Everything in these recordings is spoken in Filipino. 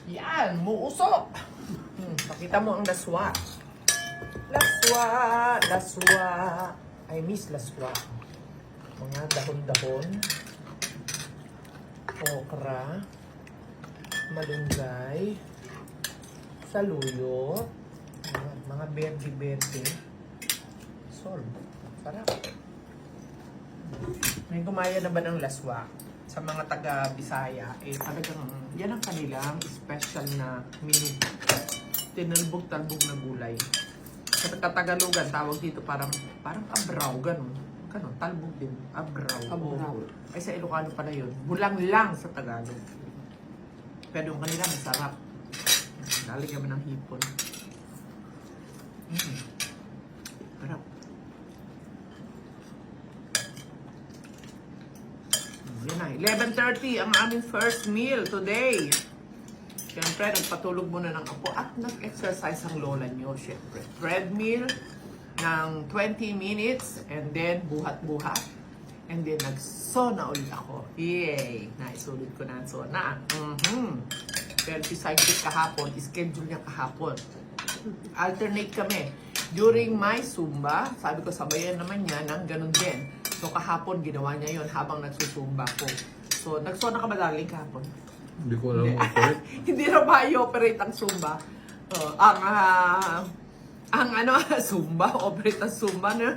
Yan, muusok. Pakita mo ang laswa. Laswa, laswa. I miss laswa. Mga dahon-dahon. Okra. Malunggay. Saluyot. Mga berde-berde. Sol. Sarap. May gumaya na ba ng laswa? Sa mga taga-Bisaya, talagang yan ang kanilang special na menu. Tinalbog-talbog na gulay. Sa Tagalogan, tawag dito parang abraw, ganun. Ganun, talbog din. Abraw. Abraw. Ay, sa Ilocano pala yun. Bulang lang sa Tagalog. Pero yung kanila masarap. Lalagyan mo ng hipon. Sarap. Yan na, 11:30 ang aming first meal today. Siyempre, nagpatulog muna ng apo at nag-exercise ang lola nyo. Siyempre, treadmill ng 20 minutes and then buhat-buhat. And then nag-sauna ulit ako. Yay! Naisulit ko na ang sauna. Pero si cyclist kahapon, schedule niya kahapon. Alternate kami. During my Zumba, sabi ko sabayan naman niya ng ganun din. So kahapon ginawa niya yon habang nagsusumba ko. So nagsauna ka ba darling kahapon? Hindi ko alam mo correct. Hindi na ba i-operate ang Zumba? Zumba, operate ang Zumba na.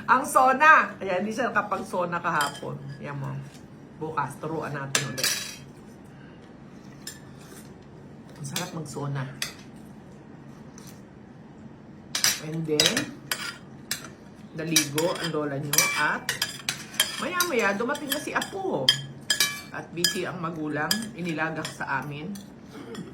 Ang sauna. Kaya hindi siya nakapag-sauna kahapon. Yan mo. Bukas, turuan natin ulit. Ang sarap mag-sauna. And then, naligo ang lola nyo at maya-maya dumating na si Apo. At busy ang magulang, inilagak sa amin.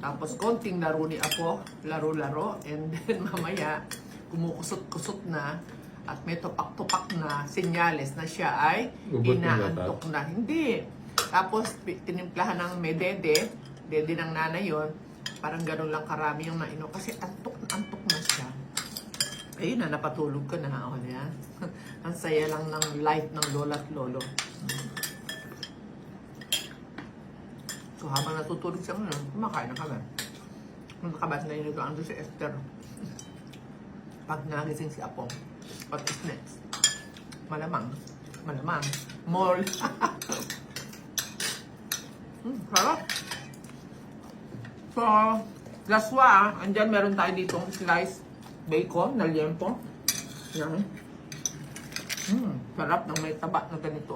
Tapos konting laro ni Apo, laro-laro. And then mamaya, kumukusot-kusot na at may tupak-tupak na senyales na siya ay inaantok na. Hindi. Tapos tinimplahan ng medede, dede ng nanay yon. Parang ganun lang karami yung naino kasi antok na siya. Ayun na, napatulog ko na. O, yan. Ang saya lang ng life ng lola at lolo. So, habang natutulog siya ngayon, kumakain na kami. Nakabat na yun ito, ando si Esther. Pag nagising si Apo, what is next? Malamang. Mall. Sarap. So, laswa, andyan meron tayo ditong slice bacon na liempo. Yan. Sarap ng may taba na ganito.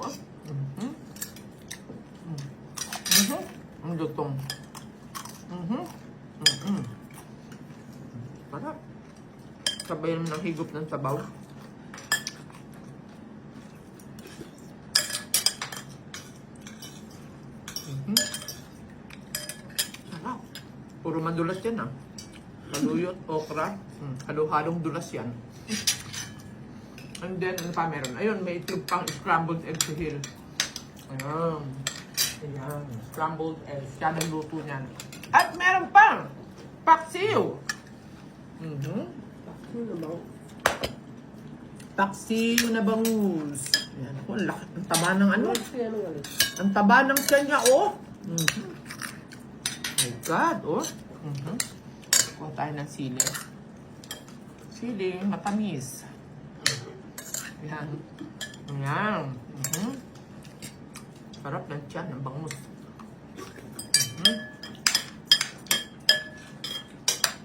Ang lutong. Sarap. Sabay naman ng higop ng sabaw. Sarap. Puro madulas yan Saluyot, okra. Halo-halong dulas yan. And then, ano pa meron? Ayun, may itlog pang scrambled egg to hill. Ayan. Ayan. Scrambled egg. Yan ang luto niyan. At meron pang paksiw. Paksiw na bangus. Ayan. Ako, ang taba ng ano? Ang taba ng kanya, oh. My God, oh. Kuha tayo ng sili. Sili, matamis. Ayan. Ayan. Sarap ng tiyan, ng bangus.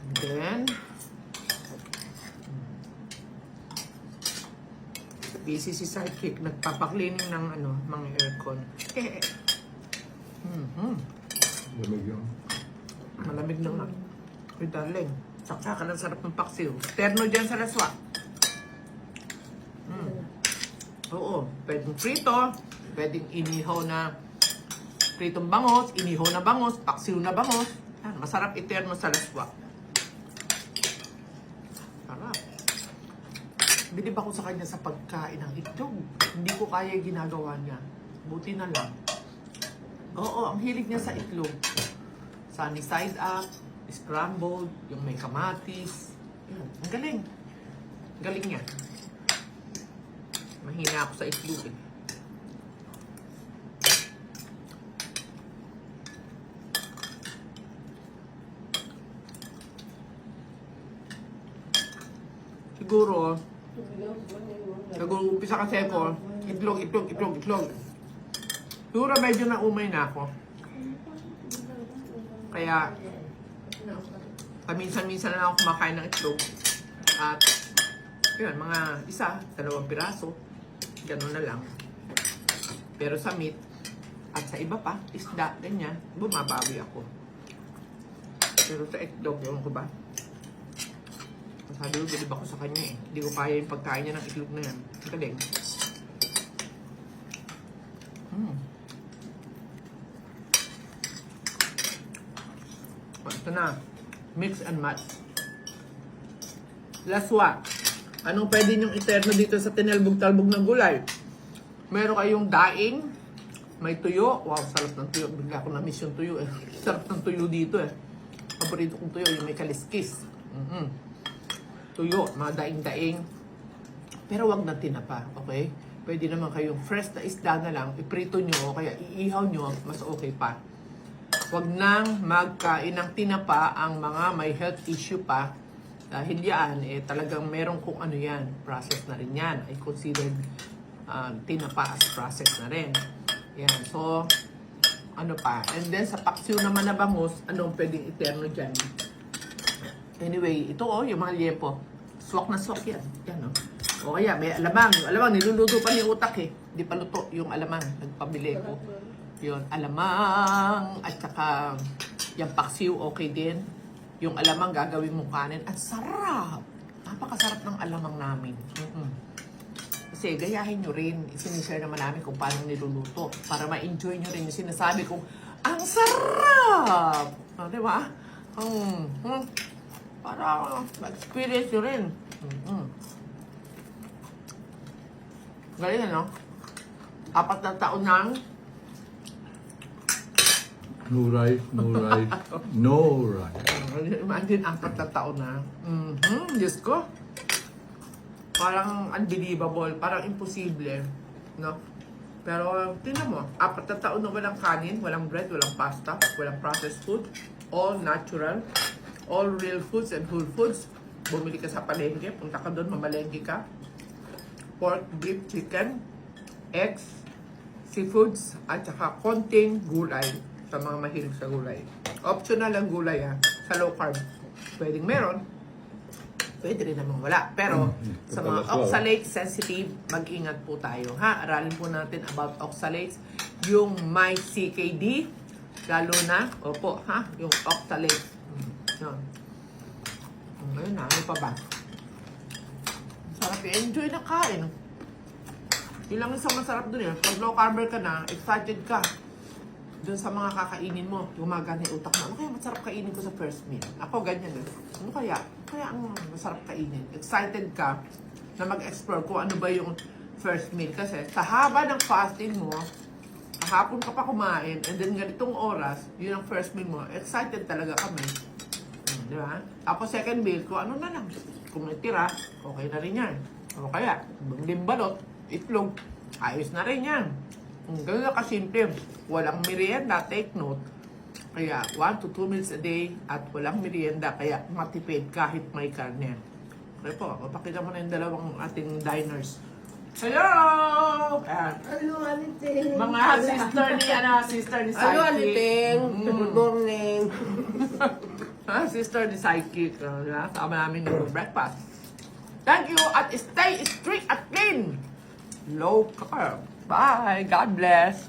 And then, busy si Sidekick. Nagpapaklining ng mga aircon. Lamig yun. Malamig na nga. Uy, darling. Saksakan ang sarap ng paksiw. Terno dyan sa laswa. Oo. Pwedeng frito. Pwedeng inihaw na pritong bangos. Inihaw na bangos. Paksiw na bangos. Yan, masarap iterno sa laswa. Sarap. Bilib ako sa kanya sa pagkain ng itlog. Hindi ko kaya ginagawa niya. Buti na lang. Oo, ang hilig niya sa itlog. Sunny side up. Scrambled, yung may kamatis. Yan. Ang galing. Ang galing niya. Mahina ako sa itlog. siguro umpisa kasi ako, itlog. Siguro medyo naumay na ako. Kaya, paminsan-minsan na lang ako kumakain ng itlog. At, yun, mga 1-2 piraso. Ganun na lang. Pero sa meat, at sa iba pa, isda, ganyan, bumabawi ako. Pero sa itlog, ewan ko ba? Sabi ko, bilib ako sa kanya eh. Hindi ko kaya yung pagkain niya ng itlog na yan. Galing. Ito na. Mix and match. Laswa. Anong pwede niyong iterno dito sa tinalbog-talbog ng gulay? Meron kayong daing. May tuyo. Wow, sarap ng tuyo. Bigla ko na-miss yung tuyo eh. Sarap ng tuyo dito eh. Paborito kong tuyo, yung may kaliskis. Tuyo, mga daing-daing. Pero wag na tinapa, okay? Pwede naman kayong fresh na isda na lang, iprito nyo, kaya iihaw nyo, mas okay pa. Wag nang magkain ng tinapa ang mga may health issue pa. Dahil yan, talagang meron kung ano yan. Process na rin yan. I considered tinapa as process na rin. Yan, so, ano pa. And then, sa paksiw naman na bangus, anong pwedeng iterno dyan? Anyway, ito yung mga liempo. Swak na swak yan. Yan, O kaya, may alamang. Yung alamang, niluluto pa ni utak eh. Hindi pa luto yung alamang. Nagpabili ko. Yun, alamang. At saka, yung paksiw, okay din. Yung alamang, gagawin mong kanin. Ang sarap! Napakasarap ng alamang namin. Kasi gayahin nyo rin. Sinishare naman namin kung paano niluluto. Para ma-enjoy nyo rin yung sinasabi kong, ang sarap! Di ba? Para ma-experience nyo rin. Galing ano? 4 na taon nang No rice, no rice, no rice. imagine 4 na taon na. Diyos ko. Parang unbelievable, parang imposible, no? Pero tingnan mo, 4 na taon na walang kanin, walang bread, walang pasta, walang processed food, all natural, all real foods and whole foods. Bumili ka sa palengke, punta ka doon, mamalengke ka. Pork, beef, chicken, eggs, seafoods, at saka konting gulay sa mga mahilig sa gulay. Optional ang gulay sa low carb. Pwedeng meron, pwede rin naman wala. Pero sa mga oxalate sensitive, mag-ingat po tayo. Aralin po natin about oxalates. Yung may CKD, lalo na, yung oxalate. Yun. Ngayon na, ano pa ba? Sarap enjoy na kain. Yun lang isang masarap dun Pag low carb ka na, excited ka. Dun sa mga kakainin mo, gumagana yung utak mo. Ano kaya masarap kainin ko sa first meal? Ako ganyan Ano kaya? Kaya ang masarap kainin. Excited ka na mag-explore kung ano ba yung first meal. Kasi sa haba ng fasting mo, kahapon ka pa kumain, and then ganitong oras, yun ang first meal mo. Excited talaga kami. Di ba? Tapos second meal, kung ano na lang. Kung may tira, okay na rin yan. O kaya, limbalot, itlog, ayos na rin yan. Ganun na kasimple. Walang merienda, take note. Kaya 1 to 2 meals a day at walang merienda, kaya matipid kahit may karne. Okay po, mapakita mo na yung dalawang ating diners. Hello! Ayan. Hello, Aliting. Mga sister ni Psyche. Hello, Aliting. Good morning. Sister ni Psyche. Sama namin yung breakfast. Thank you at stay strict at clean. Low carb. Bye. God bless.